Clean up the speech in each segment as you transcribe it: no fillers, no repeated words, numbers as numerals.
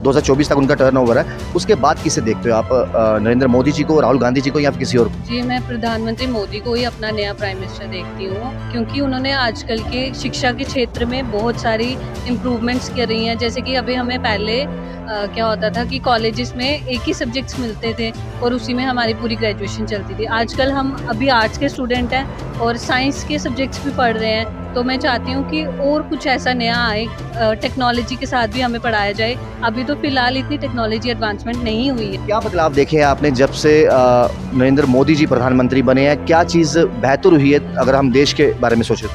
2024 तक उनका टर्नओवर है। उसके बाद किसे देखते हो आप, नरेंद्र मोदी जी को, राहुल गांधी जी को या फिर किसी और को? जी, मैं प्रधानमंत्री मोदी को ही अपना नया प्राइम मिनिस्टर देखती हूँ, क्योंकि उन्होंने आजकल के शिक्षा के क्षेत्र में बहुत सारी इम्प्रूवमेंट्स कर रही हैं। जैसे कि अभी हमें पहले क्या होता था कि कॉलेजेस में एक ही सब्जेक्ट्स मिलते थे और उसी में हमारी पूरी ग्रेजुएशन चलती थी। आजकल हम अभी आर्ट्स के स्टूडेंट हैं और साइंस के सब्जेक्ट्स भी पढ़ रहे हैं, तो मैं चाहती हूँ कि और कुछ ऐसा नया आए, टेक्नोलॉजी के साथ भी हमें पढ़ाया जाए। अभी तो फिलहाल इतनी टेक्नोलॉजी एडवांसमेंट नहीं हुई है। क्या बदलाव देखे हैं आपने जब से नरेंद्र मोदी जी प्रधानमंत्री बने हैं? क्या चीज़ बेहतर हुई है अगर हम देश के बारे में सोचें तो?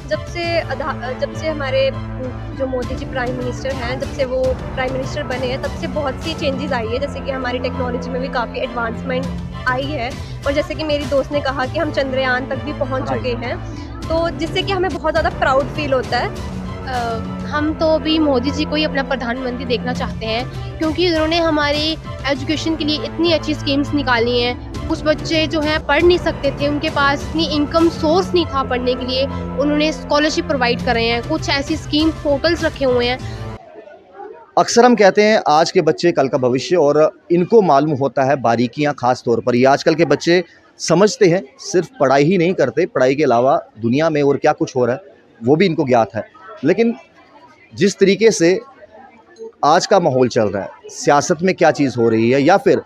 जब से हमारे जो मोदी जी प्राइम मिनिस्टर हैं, जब से वो प्राइम मिनिस्टर बने हैं, तब से बहुत सी चेंजेस आई है। जैसे कि हमारी टेक्नोलॉजी में भी काफ़ी एडवांसमेंट आई है और जैसे कि मेरी दोस्त ने कहा कि हम चंद्रयान तक भी पहुंच चुके हैं, तो जिससे कि हमें बहुत ज़्यादा प्राउड फील होता है। हम तो अभी मोदी जी को ही अपना प्रधानमंत्री देखना चाहते हैं, क्योंकि उन्होंने हमारी एजुकेशन के लिए इतनी अच्छी स्कीम्स निकाली हैं। कुछ बच्चे जो हैं पढ़ नहीं सकते थे, उनके पास इतनी इनकम सोर्स नहीं था पढ़ने के लिए, उन्होंने स्कॉलरशिप प्रोवाइड कर रहे हैं। कुछ ऐसी स्कीम पोर्टल्स रखे हुए हैं। अक्सर हम कहते हैं आज के बच्चे कल का भविष्य, और इनको मालूम होता है बारीकियां। खास तौर पर ये आजकल के बच्चे समझते हैं, सिर्फ पढ़ाई ही नहीं करते, पढ़ाई के अलावा दुनिया में और क्या कुछ हो रहा है वो भी इनको ज्ञात है। लेकिन जिस तरीके से आज का माहौल चल रहा है, सियासत में क्या चीज़ हो रही है, या फिर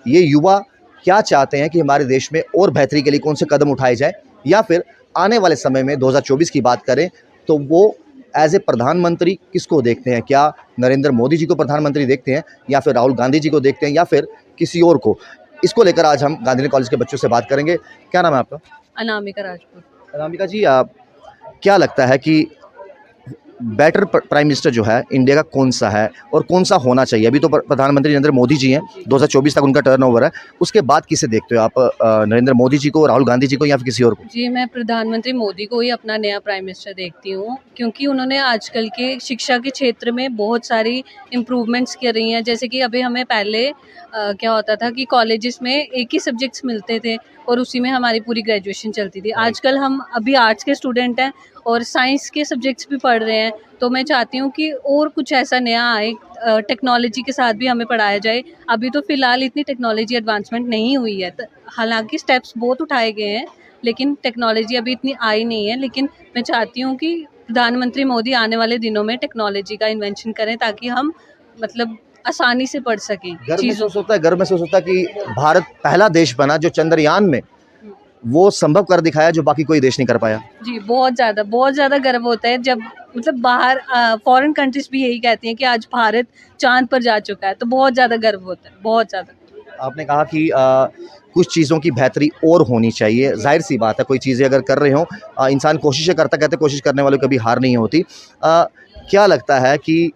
ये युवा क्या चाहते हैं कि हमारे देश में और बेहतरी के लिए कौन से कदम उठाए जाए, या फिर आने वाले समय में 2024 की बात करें तो वो एज ए प्रधानमंत्री किसको देखते हैं? क्या नरेंद्र मोदी जी को प्रधानमंत्री देखते हैं, या फिर राहुल गांधी जी को देखते हैं, या फिर किसी और को? इसको लेकर आज हम गांधी कॉलेज के बच्चों से बात करेंगे। क्या नाम है आपका? अनामिका राजपूत। अनामिका जी, आप क्या लगता है कि बेटर प्राइम मिनिस्टर जो है इंडिया का कौन सा है और कौन सा होना चाहिए? अभी तो प्रधानमंत्री नरेंद्र मोदी जी हैं, 2024 तक उनका टर्नओवर है। उसके बाद किसे देखते हो आप, नरेंद्र मोदी जी को, राहुल गांधी जी को या फिर किसी और को? जी, मैं प्रधानमंत्री मोदी को ही अपना नया प्राइम मिनिस्टर देखती हूँ, क्योंकि उन्होंने आजकल के शिक्षा के क्षेत्र में बहुत सारी इम्प्रूवमेंट्स कर रही हैं। जैसे कि अभी हमें पहले क्या होता था कि कॉलेजेस में एक ही सब्जेक्ट्स मिलते थे और उसी में हमारी पूरी ग्रेजुएशन चलती थी। आजकल हम अभी आर्ट्स के स्टूडेंट हैं और साइंस के सब्जेक्ट्स भी पढ़ रहे हैं, तो मैं चाहती हूँ कि और कुछ ऐसा नया आए, टेक्नोलॉजी के साथ भी हमें पढ़ाया जाए। अभी तो फ़िलहाल इतनी टेक्नोलॉजी एडवांसमेंट नहीं हुई है, हालांकि स्टेप्स बहुत उठाए गए हैं, लेकिन टेक्नोलॉजी अभी इतनी आई नहीं है। लेकिन मैं चाहती हूँ कि प्रधानमंत्री मोदी आने वाले दिनों में टेक्नोलॉजी का इन्वेंशन करें, ताकि हम मतलब आसानी से पढ़ सकें चीज़ों। गर्व महसूस होता है कि भारत पहला देश बना जो चंद्रयान में वो संभव कर दिखाया जो बाकी कोई देश नहीं कर पाया। जी, बहुत ज़्यादा गर्व होता है जब मतलब बाहर फॉरेन कंट्रीज भी यही कहती हैं कि आज भारत चाँद पर जा चुका है, तो बहुत ज़्यादा गर्व होता है, बहुत ज़्यादा। आपने कहा कि कुछ चीज़ों की बेहतरी और होनी चाहिए। जाहिर सी बात है, कोई चीज़ें अगर कर रहे हो, इंसान कोशिशें करता, कहते कोशिश करने वालों की कभी हार नहीं होती। क्या लगता है कि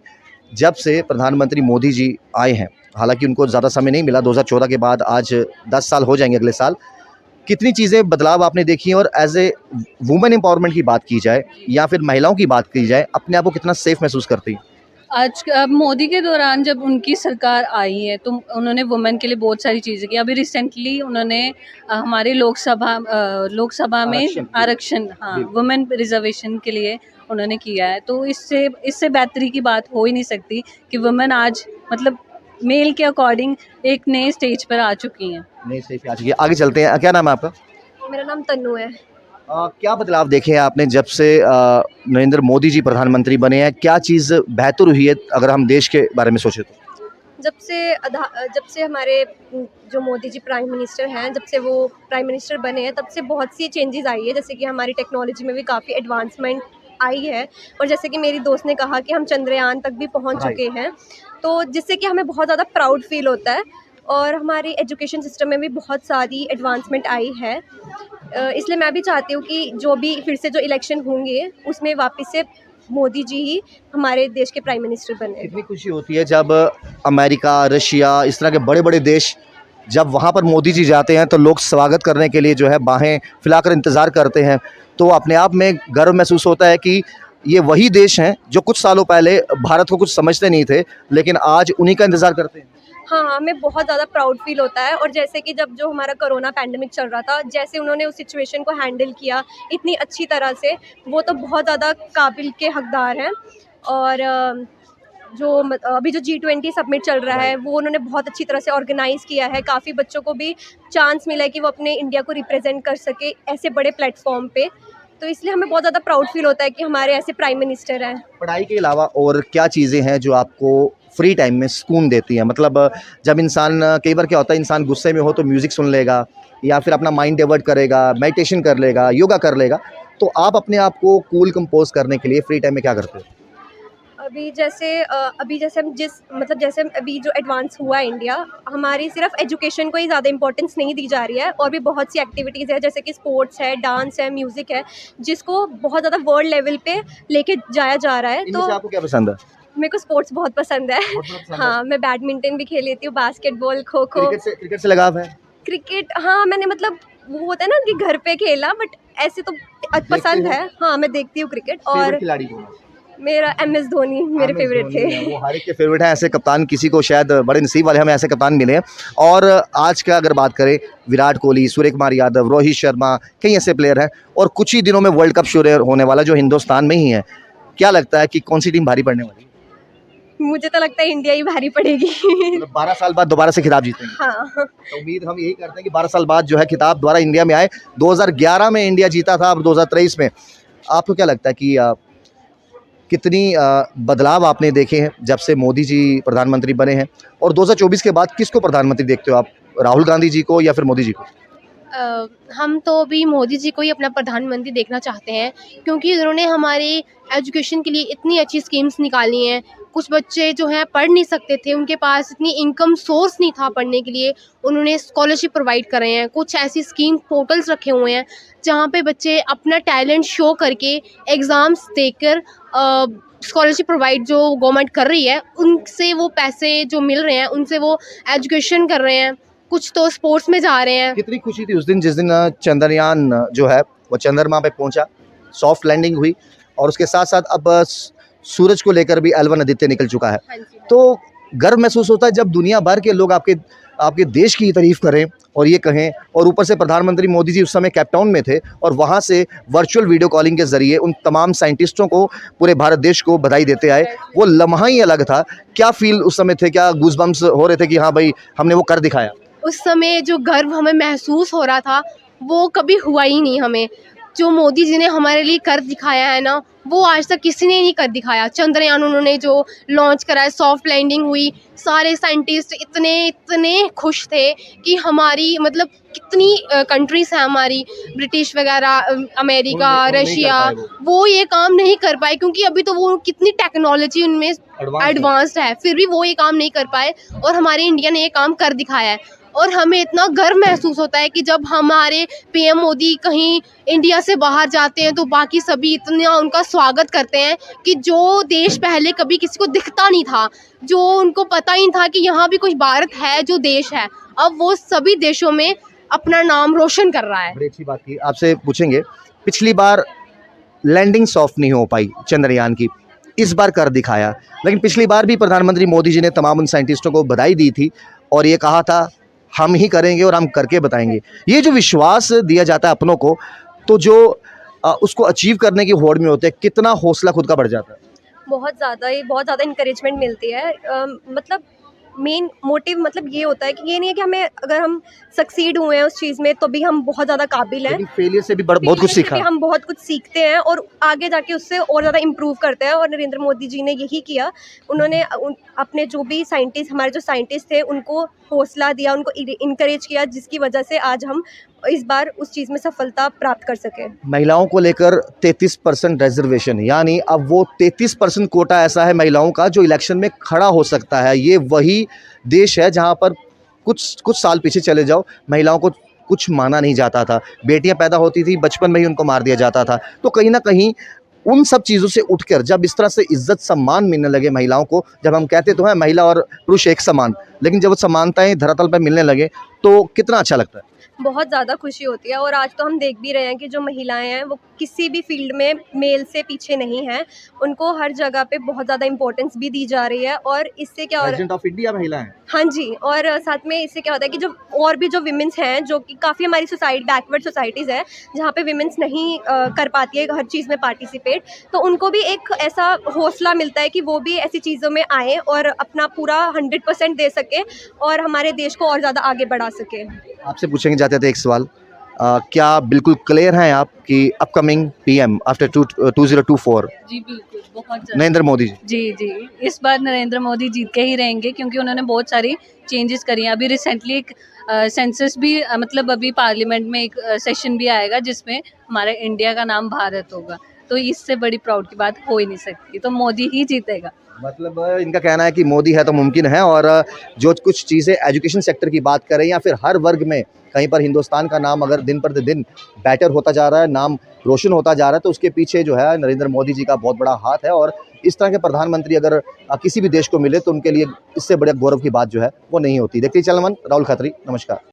जब से प्रधानमंत्री मोदी जी आए हैं, हालांकि उनको ज़्यादा समय नहीं मिला, 2014 के बाद आज 10 साल हो जाएंगे अगले साल, कितनी चीज़ें बदलाव आपने देखी हैं? और एज ए वुमेन एम्पावरमेंट की बात की जाए या फिर महिलाओं की बात की जाए, अपने आप को कितना सेफ महसूस करती हैं? आज अब मोदी के दौरान जब उनकी सरकार आई है, तो उन्होंने वुमेन के लिए बहुत सारी चीज़ें की। अभी रिसेंटली उन्होंने हमारे लोकसभा में आरक्षण, हाँ, वुमेन रिजर्वेशन के लिए उन्होंने किया है। तो इससे बेहतरी की बात हो ही नहीं सकती कि वुमेन आज मतलब मेल के अकॉर्डिंग एक नए स्टेज पर आ चुकी हैं। नहीं, सही पे आ चुकी है। आगे चलते हैं। क्या नाम है आपका? मेरा नाम तन्नू है। क्या बदलाव देखे हैं आपने जब से नरेंद्र मोदी जी प्रधानमंत्री बने हैं? क्या चीज़ बेहतर हुई है अगर हम देश के बारे में सोचें तो? जब से हमारे जो मोदी जी प्राइम मिनिस्टर हैं, जब से वो प्राइम मिनिस्टर बने हैं, तब से बहुत सी चेंजेस आई है। जैसे कि हमारी टेक्नोलॉजी में भी काफ़ी एडवांसमेंट आई है और जैसे कि मेरी दोस्त ने कहा कि हम चंद्रयान तक भी पहुंच चुके हैं, तो जिससे कि हमें बहुत ज़्यादा प्राउड फील होता है। और हमारी एजुकेशन सिस्टम में भी बहुत सारी एडवांसमेंट आई है। इसलिए मैं भी चाहती हूँ कि जो भी फिर से जो इलेक्शन होंगे, उसमें वापस से मोदी जी ही हमारे देश के प्राइम मिनिस्टर बने। कितनी खुशी होती है जब अमेरिका, रशिया, इस तरह के बड़े बड़े देश जब वहाँ पर मोदी जी जाते हैं तो लोग स्वागत करने के लिए जो है बाहें फैलाकर इंतज़ार करते हैं। तो अपने आप में गर्व महसूस होता है कि ये वही देश हैं जो कुछ सालों पहले भारत को कुछ समझते नहीं थे, लेकिन आज उन्हीं का इंतज़ार करते हैं। हाँ, हमें बहुत ज़्यादा प्राउड फील होता है। और जैसे कि जब जो हमारा कोरोना पैंडेमिक चल रहा था, जैसे उन्होंने उस सिचुएशन को हैंडल किया इतनी अच्छी तरह से, वो तो बहुत ज़्यादा काबिल के हकदार हैं। और अभी जो G20 समिट चल रहा है वो उन्होंने बहुत अच्छी तरह से ऑर्गेनाइज़ किया है। काफ़ी बच्चों को भी चांस मिला है कि वो अपने इंडिया को रिप्रेजेंट कर सके ऐसे बड़े प्लेटफॉर्म पे। तो इसलिए हमें बहुत ज़्यादा प्राउड फील होता है कि हमारे ऐसे प्राइम मिनिस्टर हैं। पढ़ाई के अलावा और क्या चीज़ें हैं जो आपको फ्री टाइम में सुकून देती हैं? मतलब जब इंसान कई बार क्या होता है, इंसान गुस्से में हो तो म्यूज़िक सुन लेगा या फिर अपना माइंड डाइवर्ट करेगा, मेडिटेशन कर लेगा, योगा कर लेगा। तो आप अपने आप को कूल कंपोज़ करने के लिए फ्री टाइम में क्या करते हो? अभी जैसे हम अभी जो एडवांस हुआ है इंडिया, हमारी सिर्फ एजुकेशन को ही ज़्यादा इंपॉर्टेंस नहीं दी जा रही है, और भी बहुत सी एक्टिविटीज़ है जैसे कि स्पोर्ट्स है, डांस है, म्यूज़िक है, जिसको बहुत ज़्यादा वर्ल्ड लेवल पे लेके जाया जा रहा है। इनमें तो से आपको क्या पसंद है? मेरे को स्पोर्ट्स बहुत पसंद है। बहुत पसंद है? हाँ, मैं बैडमिंटन भी खेल लेती हूँ, बास्केटबॉल, खो खो, क्रिकेट से लगाव है? क्रिकेट। हाँ, मैंने मतलब वो होता है ना कि घर पे खेला, बट ऐसे तो पसंद हो? है। हाँ, मैं देखती हूँ क्रिकेट। फेवरेट और खिलाड़ी कौन है? मेरा MS धोनी मेरे MS फेवरेट धोनी है, थे। वो हर एक के फेवरेट हैं। ऐसे कप्तान किसी को शायद बड़े नसीब वाले हमें ऐसे कप्तान मिले हैं। और आज का अगर बात करें, विराट कोहली, सूर्य कुमार यादव, रोहित शर्मा, कई ऐसे प्लेयर हैं और कुछ ही दिनों में वर्ल्ड कप शुरू होने वाला जो हिंदुस्तान में ही है। क्या लगता है कि कौन सी टीम भारी पड़ने वाली है? मुझे तो लगता है इंडिया ही भारी पड़ेगी। मतलब 12 साल बाद दोबारा से खिताब जीतेंगे। हाँ, तो उम्मीद हम यही करते हैं कि 12 साल बाद जो है खिताब दोबारा इंडिया में आए। 2011 में इंडिया जीता था, अब 2023 में। आपको क्या लगता है कि कितनी बदलाव आपने देखे हैं जब से मोदी जी प्रधानमंत्री बने हैं? और 2024 के बाद किसको प्रधानमंत्री देखते हो आप, राहुल गांधी जी को या फिर मोदी जी को? हम तो अभी मोदी जी को ही अपना प्रधानमंत्री देखना चाहते हैं, क्योंकि उन्होंने हमारे एजुकेशन के लिए इतनी अच्छी स्कीम्स निकाली हैं। कुछ बच्चे जो हैं पढ़ नहीं सकते थे, उनके पास इतनी इनकम सोर्स नहीं था पढ़ने के लिए, उन्होंने स्कॉलरशिप प्रोवाइड कर रहे हैं। कुछ ऐसी स्कीम पोर्टल्स रखे हुए हैं जहाँ पे बच्चे अपना टैलेंट शो करके एग्ज़ाम्स देकर स्कॉलरशिप प्रोवाइड जो गवर्नमेंट कर रही है, उनसे वो पैसे जो मिल रहे हैं उनसे वो एजुकेशन कर रहे हैं। कुछ तो स्पोर्ट्स में जा रहे हैं। कितनी खुशी थी उस दिन जिस दिन चंद्रयान जो है वो चंद्रमा पे पहुंचा, सॉफ्ट लैंडिंग हुई, और उसके साथ साथ अब सूरज को लेकर भी L1 आदित्य निकल चुका है। हाँ जी। तो गर्व महसूस होता है जब दुनिया भर के लोग आपके देश की तारीफ करें और ये कहें, और ऊपर से प्रधानमंत्री मोदी जी उस समय केप टाउन में थे और वहाँ से वर्चुअल वीडियो कॉलिंग के ज़रिए उन तमाम साइंटिस्टों को, पूरे भारत देश को बधाई देते आए। वो लम्हा ही अलग था। क्या फील उस समय थे? क्या गूज़बम्प्स हो रहे थे कि हाँ भाई हमने वो कर दिखाया? उस समय जो गर्व हमें महसूस हो रहा था वो कभी हुआ ही नहीं हमें। जो मोदी जी ने हमारे लिए कर दिखाया है ना, वो आज तक किसी ने नहीं कर दिखाया। चंद्रयान उन्होंने जो लॉन्च कराया, सॉफ्ट लैंडिंग हुई, सारे साइंटिस्ट इतने खुश थे कि हमारी मतलब कितनी कंट्रीज़ हैं हमारी, ब्रिटिश वगैरह, अमेरिका, वो नहीं कर रशिया, पाए वो ये काम नहीं कर पाए, क्योंकि अभी तो वो कितनी टेक्नोलॉजी उनमें एडवांस्ड है, फिर भी वो ये काम नहीं कर पाए और हमारे इंडिया ने ये काम कर दिखाया है। और हमें इतना गर्व महसूस होता है कि जब हमारे PM मोदी कहीं इंडिया से बाहर जाते हैं तो बाकी सभी इतना उनका स्वागत करते हैं कि जो देश पहले कभी किसी को दिखता नहीं था, जो उनको पता ही नहीं था कि यहाँ भी कुछ भारत है जो देश है, अब वो सभी देशों में अपना नाम रोशन कर रहा है। बड़ी अच्छी बात की। आपसे पूछेंगे, पिछली बार लैंडिंग सॉफ्ट नहीं हो पाई चंद्रयान की, इस बार कर दिखाया, लेकिन पिछली बार भी प्रधानमंत्री मोदी जी ने तमाम उन साइंटिस्टों को बधाई दी थी और ये कहा था हम ही करेंगे और हम करके बताएंगे। ये जो विश्वास दिया जाता है अपनों को, तो जो उसको अचीव करने की होड़ में होते हैं, कितना हौसला खुद का बढ़ जाता है? बहुत ज़्यादा इंकरेजमेंट मिलती है। मतलब मेन मोटिव मतलब ये होता है कि ये नहीं है कि हमें, अगर हम सक्सीड हुए हैं उस चीज़ में तो भी हम बहुत ज़्यादा काबिल हैं। लेकिन फेलियर से भी बहुत कुछ सीखा। हम बहुत कुछ सीखते हैं और आगे जाके उससे और ज़्यादा इम्प्रूव करते हैं, और नरेंद्र मोदी जी ने यही किया। उन्होंने अपने जो भी साइंटिस्ट, हमारे जो साइंटिस्ट थे, उनको हौसला दिया, उनको इनकरेज किया, जिसकी वजह से आज हम इस बार उस चीज़ में सफलता प्राप्त कर सके। महिलाओं को लेकर 33% रिजर्वेशन, यानी अब वो 33% कोटा ऐसा है महिलाओं का जो इलेक्शन में खड़ा हो सकता है। ये वही देश है जहां पर कुछ साल पीछे चले जाओ, महिलाओं को कुछ माना नहीं जाता था। बेटियां पैदा होती थी, बचपन में ही उनको मार दिया जाता था। तो कहीं ना कहीं उन सब चीज़ों से उठकर जब इस तरह से इज्जत सम्मान मिलने लगे महिलाओं को, जब हम कहते तो हैं महिला और पुरुष एक समान, लेकिन जब वो समानताएं धरातल पर मिलने लगे तो कितना अच्छा लगता है। बहुत ज़्यादा खुशी होती है और आज तो हम देख भी रहे हैं कि जो महिलाएं हैं वो किसी भी फील्ड में मेल से पीछे नहीं हैं, उनको हर जगह पे बहुत ज़्यादा इम्पोर्टेंस भी दी जा रही है। और इससे क्या हो रहा है, प्रेसिडेंट ऑफ इंडिया महिला है। हाँ जी, और साथ में इससे क्या होता है कि जो और भी जो विमेंस हैं जो कि काफ़ी हमारी सोसाइटी बैकवर्ड सोसाइटीज़ है जहाँ पे विमेंस नहीं कर पाती है हर चीज़ में पार्टिसिपेट, तो उनको भी एक ऐसा हौसला मिलता है कि वो भी ऐसी चीज़ों में आए और अपना पूरा 100% दे सके और हमारे देश को और ज़्यादा आगे बढ़ा सके। आपसे पूछेंगे जाते थे एक सवाल, क्या बिल्कुल क्लियर हैं आप कि अपकमिंग पीएम आफ्टर 2024 जी बिल्कुल, बहुत ज़्यादा। नरेंद्र मोदी जी? जी, जी। इस बार नरेंद्र मोदी जीत के ही रहेंगे क्योंकि उन्होंने बहुत सारी चेंजेस करी हैं। अभी रिसेंटली एक सेंसस भी मतलब अभी पार्लियामेंट में एक सेशन भी आएगा जिसमें हमारे इंडिया का नाम भारत होगा। तो इससे बड़ी प्राउड की बात हो ही नहीं सकती, तो मोदी ही जीतेगा। मतलब इनका कहना है कि मोदी है तो मुमकिन है, और जो कुछ चीज़ें एजुकेशन सेक्टर की बात करें या फिर हर वर्ग में कहीं पर हिंदुस्तान का नाम अगर दिन प्रतिदिन बेटर होता जा रहा है, नाम रोशन होता जा रहा है, तो उसके पीछे जो है नरेंद्र मोदी जी का बहुत बड़ा हाथ है। और इस तरह के प्रधानमंत्री अगर किसी भी देश को मिले तो उनके लिए इससे बड़े गौरव की बात जो है वो नहीं होती। देखते ही चलमन, राहुल खत्री, नमस्कार।